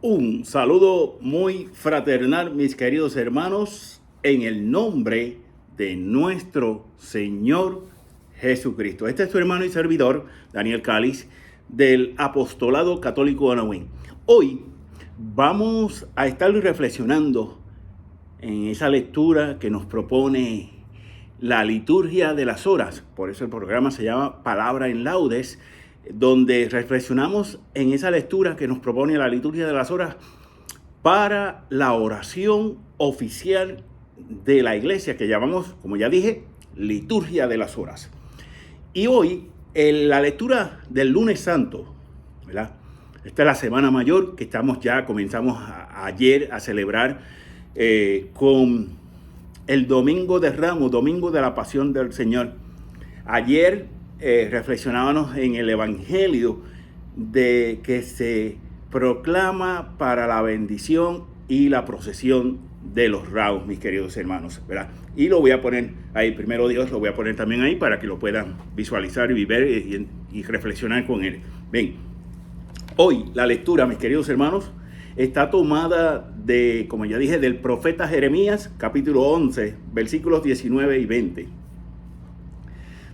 Un saludo muy fraternal, mis queridos hermanos, en el nombre de nuestro Señor Jesucristo. Este es tu hermano y servidor, Daniel Cáliz, del Apostolado Católico Anahuín. Hoy vamos a estar reflexionando en esa lectura que nos propone la liturgia de las horas. Por eso el programa se llama Palabra en Laudes, donde reflexionamos en esa lectura que nos propone la liturgia de las horas para la oración oficial de la iglesia, que llamamos, como ya dije, liturgia de las horas. Y hoy, en la lectura del lunes santo, ¿verdad? Esta es la Semana Mayor que comenzamos ayer a celebrar con el Domingo de Ramos, Domingo de la Pasión del Señor. Ayer reflexionábamos en el Evangelio de que se proclama para la bendición y la procesión de los ramos, mis queridos hermanos, ¿verdad? Y lo voy a poner ahí, primero Dios, lo voy a poner también ahí para que lo puedan visualizar y ver y reflexionar con él. Bien, hoy la lectura, mis queridos hermanos, está tomada de, como ya dije, del profeta Jeremías, capítulo 11, versículos 19 y 20.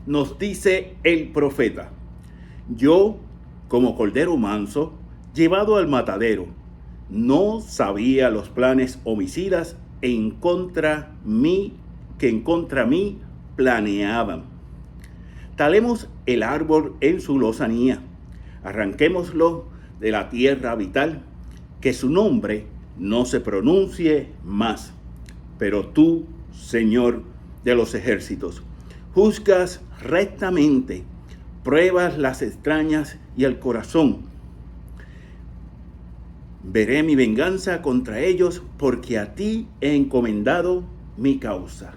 Nos dice el profeta: yo, como cordero manso, llevado al matadero, no sabía los planes homicidas que en contra mí planeaban. Talemos el árbol en su lozanía, arranquémoslo de la tierra vital, que su nombre no se pronuncie más. Pero tú, Señor de los ejércitos, juzgas rectamente, pruebas las extrañas y el corazón. Veré mi venganza contra ellos, porque a ti he encomendado mi causa.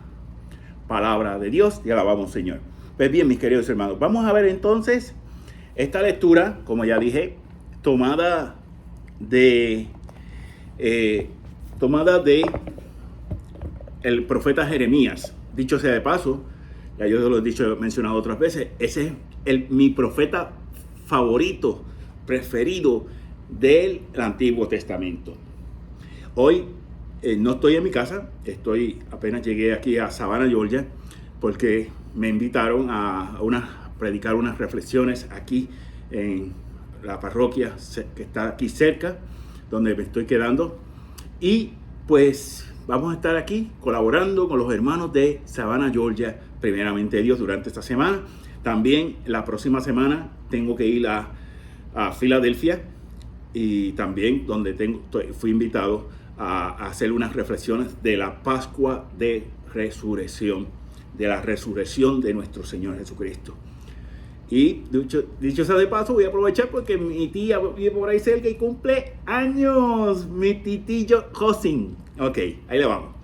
Palabra de Dios, y alabamos, Señor. Pues bien, mis queridos hermanos, vamos a ver entonces esta lectura, como ya dije, tomada de el profeta Jeremías. Dicho sea de paso, ya yo lo he mencionado otras veces, ese es mi profeta favorito, preferido del Antiguo Testamento. Hoy no estoy en mi casa, apenas llegué aquí a Savannah, Georgia, porque me invitaron a predicar unas reflexiones aquí en la parroquia que está aquí cerca, donde me estoy quedando. Y pues vamos a estar aquí colaborando con los hermanos de Savannah, Georgia, primeramente Dios, durante esta semana. También la próxima semana tengo que ir a Filadelfia, y también fui invitado a hacer unas reflexiones de la Pascua de Resurrección, de la resurrección de nuestro Señor Jesucristo. Y dicho sea de paso, voy a aprovechar porque mi tía vive por ahí cerca y cumple años, mi titillo Josin. Ok, ahí le vamos.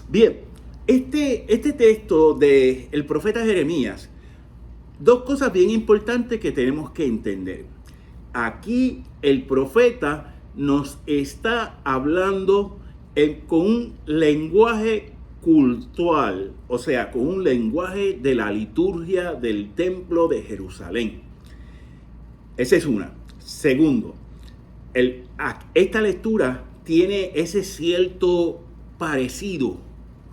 Bien, este texto del profeta Jeremías, dos cosas bien importantes que tenemos que entender. Aquí el profeta nos está hablando con un lenguaje cultural, o sea, con un lenguaje de la liturgia del templo de Jerusalén. Esa es una. Segundo, esta lectura tiene ese cierto parecido,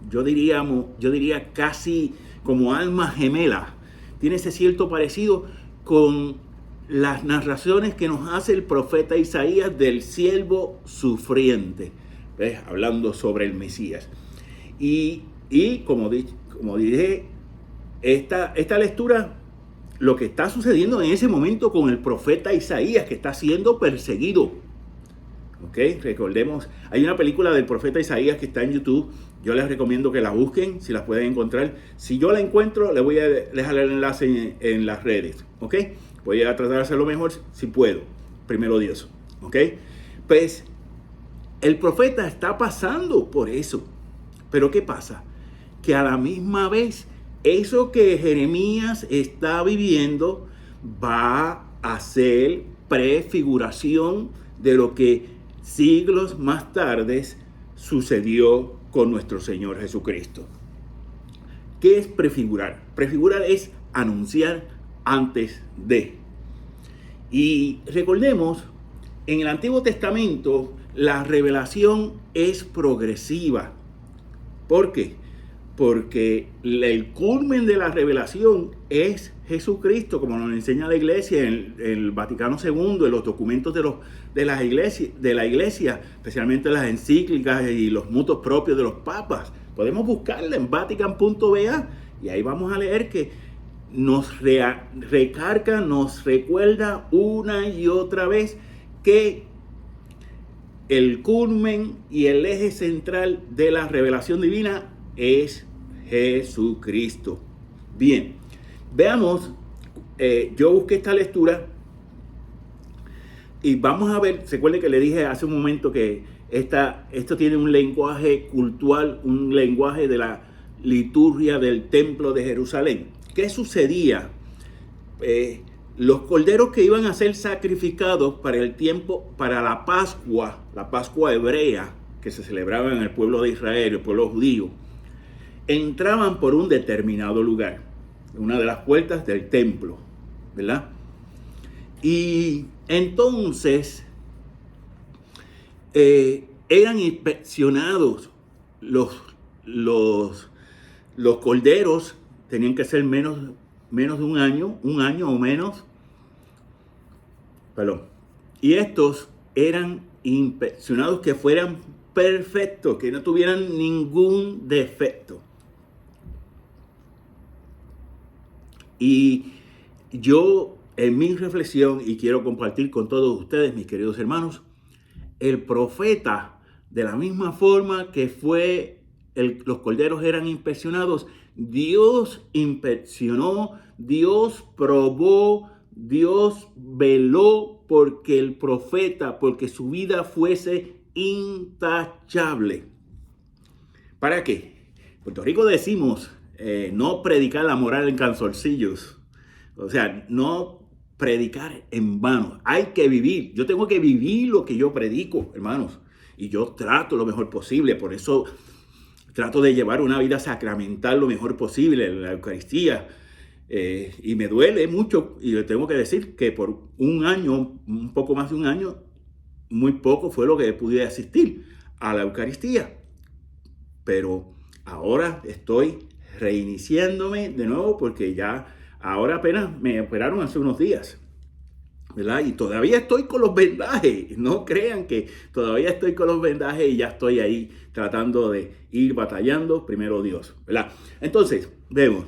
yo diría casi como alma gemela, tiene ese cierto parecido con las narraciones que nos hace el profeta Isaías del siervo sufriente, ¿ves? Hablando sobre el Mesías. Y como dije, esta lectura, lo que está sucediendo en ese momento con el profeta Isaías, que está siendo perseguido. ¿Ok? Recordemos, hay una película del profeta Isaías que está en YouTube. Yo les recomiendo que la busquen, si la pueden encontrar. Si yo la encuentro, les voy a dejar el enlace en las redes. ¿Ok? Voy a tratar de hacerlo mejor si puedo. Primero Dios. ¿Ok? Pues el profeta está pasando por eso. Pero ¿qué pasa? Que a la misma vez, eso que Jeremías está viviendo va a ser prefiguración de lo que siglos más tarde sucedió con nuestro Señor Jesucristo. ¿Qué es prefigurar? Prefigurar es anunciar antes de. Y recordemos en el Antiguo Testamento la revelación es progresiva. ¿Por qué? Porque el culmen de la revelación es Jesucristo, como nos enseña la Iglesia en el Vaticano II, en los documentos de la Iglesia, especialmente las encíclicas y los mutuos propios de los papas. Podemos buscarla en vatican.va y ahí vamos a leer que nos recarga, nos recuerda una y otra vez que el culmen y el eje central de la revelación divina es Jesucristo. Bien, veamos, yo busqué esta lectura y vamos a ver, se acuerda que le dije hace un momento que esto tiene un lenguaje cultural, un lenguaje de la liturgia del templo de Jerusalén. ¿Qué sucedía? Los corderos que iban a ser sacrificados para el tiempo, para la Pascua hebrea, que se celebraba en el pueblo de Israel, el pueblo judío, entraban por un determinado lugar, una de las puertas del templo, ¿verdad? Y entonces eran inspeccionados los corderos, tenían que ser menos de un año o menos, perdón, y estos eran inspeccionados que fueran perfectos, que no tuvieran ningún defecto. Y yo, en mi reflexión, y quiero compartir con todos ustedes, mis queridos hermanos, el profeta, de la misma forma que los corderos eran inspeccionados, Dios inspeccionó, Dios probó, Dios veló porque el profeta, porque su vida fuese intachable. ¿Para qué? En Puerto Rico decimos no predicar la moral en calzoncillos. O sea, no predicar en vano. Hay que vivir. Yo tengo que vivir lo que yo predico, hermanos. Y yo trato lo mejor posible. Por eso trato de llevar una vida sacramental lo mejor posible en la Eucaristía. Y me duele mucho. Y le tengo que decir que por un año, un poco más de un año, muy poco fue lo que pude asistir a la Eucaristía. Pero ahora estoy reiniciándome de nuevo porque ya ahora apenas me operaron hace unos días, ¿verdad? Y todavía estoy con los vendajes. No crean que todavía estoy con los vendajes y ya estoy ahí tratando de ir batallando, primero Dios, ¿verdad? Entonces, vemos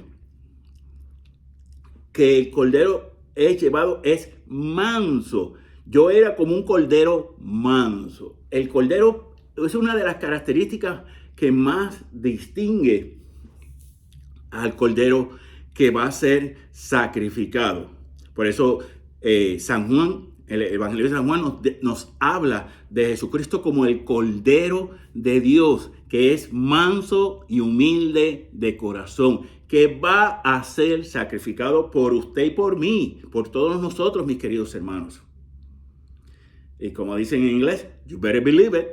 que el cordero es manso. Yo era como un cordero manso. El cordero es una de las características que más distingue al cordero que va a ser sacrificado. Por eso San Juan, el Evangelio de San Juan nos habla de Jesucristo como el Cordero de Dios, que es manso y humilde de corazón, que va a ser sacrificado por usted y por mí, por todos nosotros, mis queridos hermanos. Y como dicen en inglés, you better believe it,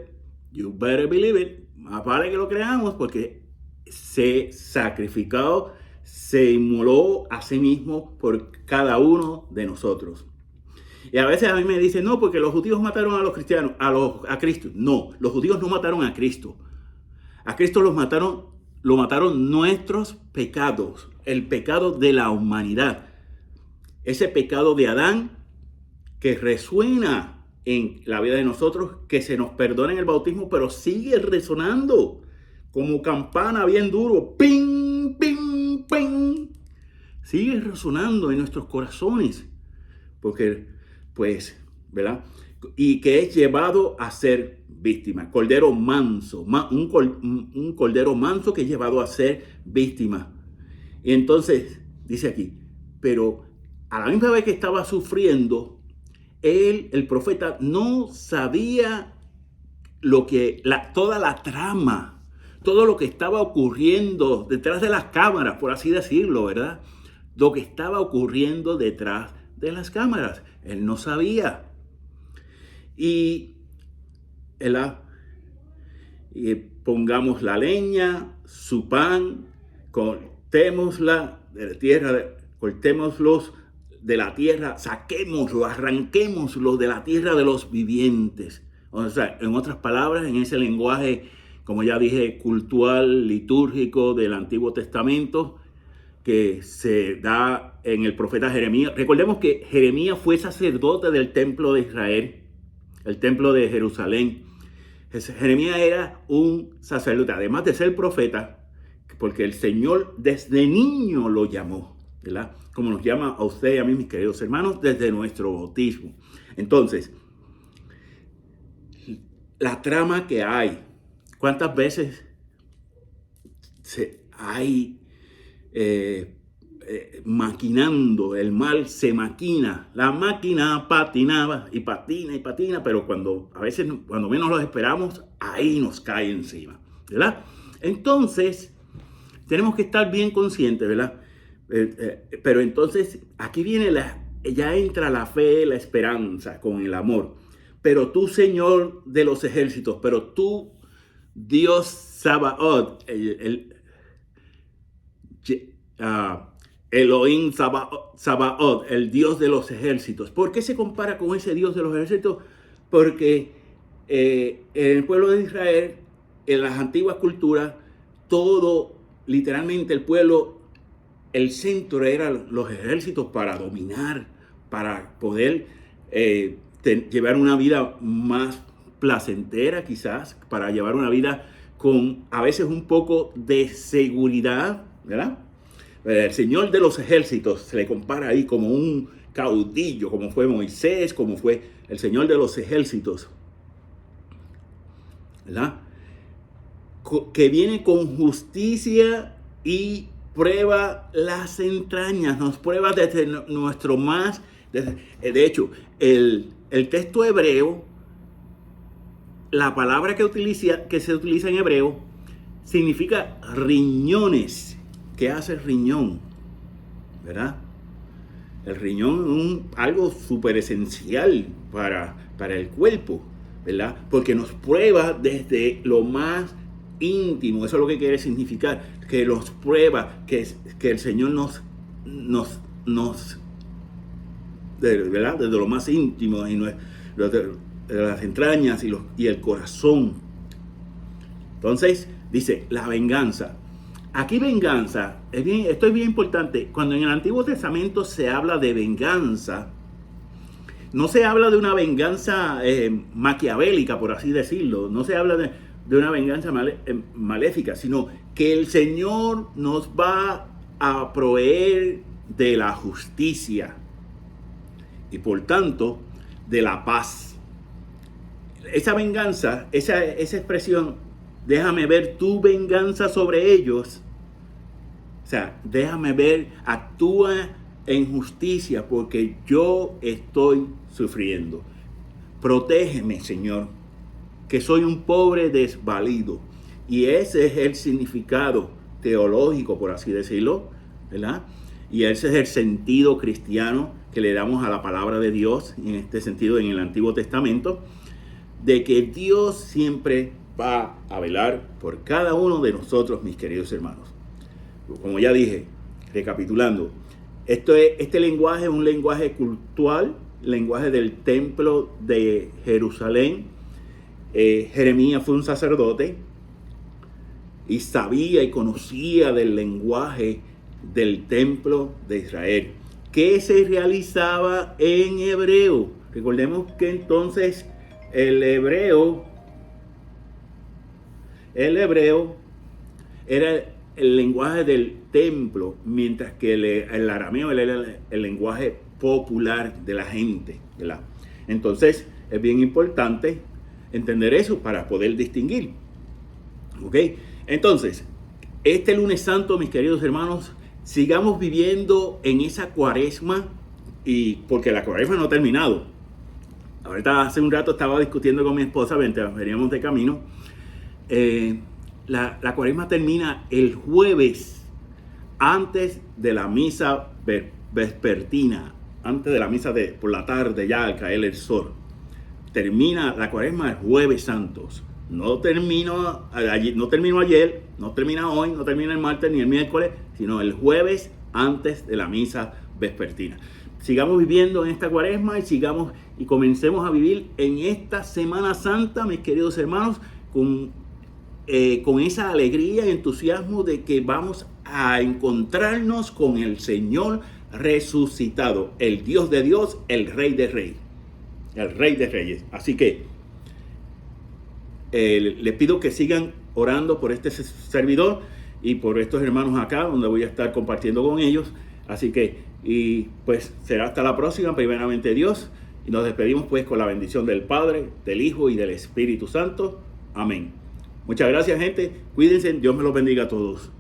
you better believe it. Más vale que lo creamos porque se sacrificó, se inmoló a sí mismo por cada uno de nosotros. Y a veces a mí me dicen, no, porque los judíos mataron a los cristianos, a Cristo. No, los judíos no mataron a Cristo. A Cristo lo mataron nuestros pecados, el pecado de la humanidad. Ese pecado de Adán que resuena en la vida de nosotros, que se nos perdona en el bautismo, pero sigue resonando como campana bien duro, ping, ping, ping. Sigue resonando en nuestros corazones, porque, pues, ¿verdad? Y que es llevado a ser víctima. Cordero manso, un cordero manso que es llevado a ser víctima. Y entonces, dice aquí, pero a la misma vez que estaba sufriendo, el profeta, no sabía toda la trama, todo lo que estaba ocurriendo detrás de las cámaras, por así decirlo, ¿verdad? Lo que estaba ocurriendo detrás de las cámaras. Él no sabía. Y pongamos la leña, su pan, cortémosla de la tierra, cortémoslos de la tierra, saquémoslo, arranquémoslo de la tierra de los vivientes. O sea, en otras palabras, en ese lenguaje, como ya dije, cultural, litúrgico del Antiguo Testamento, que se da en el profeta Jeremías. Recordemos que Jeremías fue sacerdote del templo de Israel, el templo de Jerusalén. Jeremías era un sacerdote, además de ser profeta, porque el Señor desde niño lo llamó, ¿verdad? Como nos llama a usted y a mí, mis queridos hermanos, desde nuestro bautismo. Entonces, la trama que hay, ¿cuántas veces hay maquinando? El mal se maquina, la máquina patinaba y patina y patina, pero a veces cuando menos los esperamos, ahí nos cae encima, ¿verdad? Entonces, tenemos que estar bien conscientes, ¿verdad? Pero entonces, aquí viene ya entra la fe, la esperanza con el amor. Pero tú, Señor de los ejércitos, pero tú, Dios Sabaoth, Elohim Sabaoth, el Dios de los ejércitos. ¿Por qué se compara con ese Dios de los ejércitos? Porque en el pueblo de Israel, en las antiguas culturas, todo, literalmente el pueblo, el centro eran los ejércitos para dominar, para poder llevar una vida más placentera quizás, para llevar una vida con a veces un poco de seguridad, ¿verdad? El Señor de los ejércitos se le compara ahí como un caudillo, como fue Moisés, como fue el Señor de los ejércitos, ¿verdad? Que viene con justicia y prueba las entrañas, nos prueba desde nuestro más... de hecho, el texto hebreo, la palabra que se utiliza en hebreo, significa riñones. ¿Qué hace el riñón? ¿Verdad? El riñón es algo súper esencial para el cuerpo, ¿verdad? Porque nos prueba desde lo más íntimo. Eso es lo que quiere significar, que nos prueba, que el Señor nos ¿verdad? Desde lo más íntimo, de las entrañas y el corazón. Entonces, dice, la venganza. Aquí venganza, esto es bien importante. Cuando en el Antiguo Testamento se habla de venganza, no se habla de una venganza maquiavélica, por así decirlo. No se habla de una venganza maléfica, sino que el Señor nos va a proveer de la justicia y por tanto de la paz. Esa venganza, esa expresión, déjame ver tu venganza sobre ellos. O sea, déjame ver, actúa en justicia porque yo estoy sufriendo. Protégeme, Señor, que soy un pobre desvalido. Y ese es el significado teológico, por así decirlo, ¿verdad? Y ese es el sentido cristiano que le damos a la palabra de Dios, en este sentido en el Antiguo Testamento, de que Dios siempre va a velar por cada uno de nosotros, mis queridos hermanos. Como ya dije, recapitulando, este lenguaje es un lenguaje cultural, lenguaje del templo de Jerusalén. Jeremías fue un sacerdote y sabía y conocía del lenguaje del templo de Israel, que se realizaba en hebreo. Recordemos que entonces el hebreo era el lenguaje del templo, mientras que el arameo era el lenguaje popular de la gente, ¿verdad? Entonces es bien importante entender eso para poder distinguir, ¿ok? Entonces, este lunes santo, mis queridos hermanos, sigamos viviendo en esa cuaresma, y porque la cuaresma no ha terminado. Ahorita hace un rato estaba discutiendo con mi esposa mientras veníamos de camino. La cuaresma termina el jueves antes de la misa vespertina, antes de la misa por la tarde, ya al caer el sol. Termina la cuaresma el jueves santos. No terminó ayer, no termina hoy, no termina el martes ni el miércoles, sino el jueves antes de la misa vespertina. sigamos viviendo en esta cuaresma y comencemos a vivir en esta Semana Santa, mis queridos hermanos, con esa alegría y entusiasmo de que vamos a encontrarnos con el Señor resucitado, el Dios de Dios, el Rey de Reyes, el Rey de Reyes. Así que les pido que sigan orando por este servidor y por estos hermanos acá, donde voy a estar compartiendo con ellos. Así que, y pues será hasta la próxima, primeramente Dios, y nos despedimos pues con la bendición del Padre, del Hijo y del Espíritu Santo. Amén. Muchas gracias, gente. Cuídense. Dios me los bendiga a todos.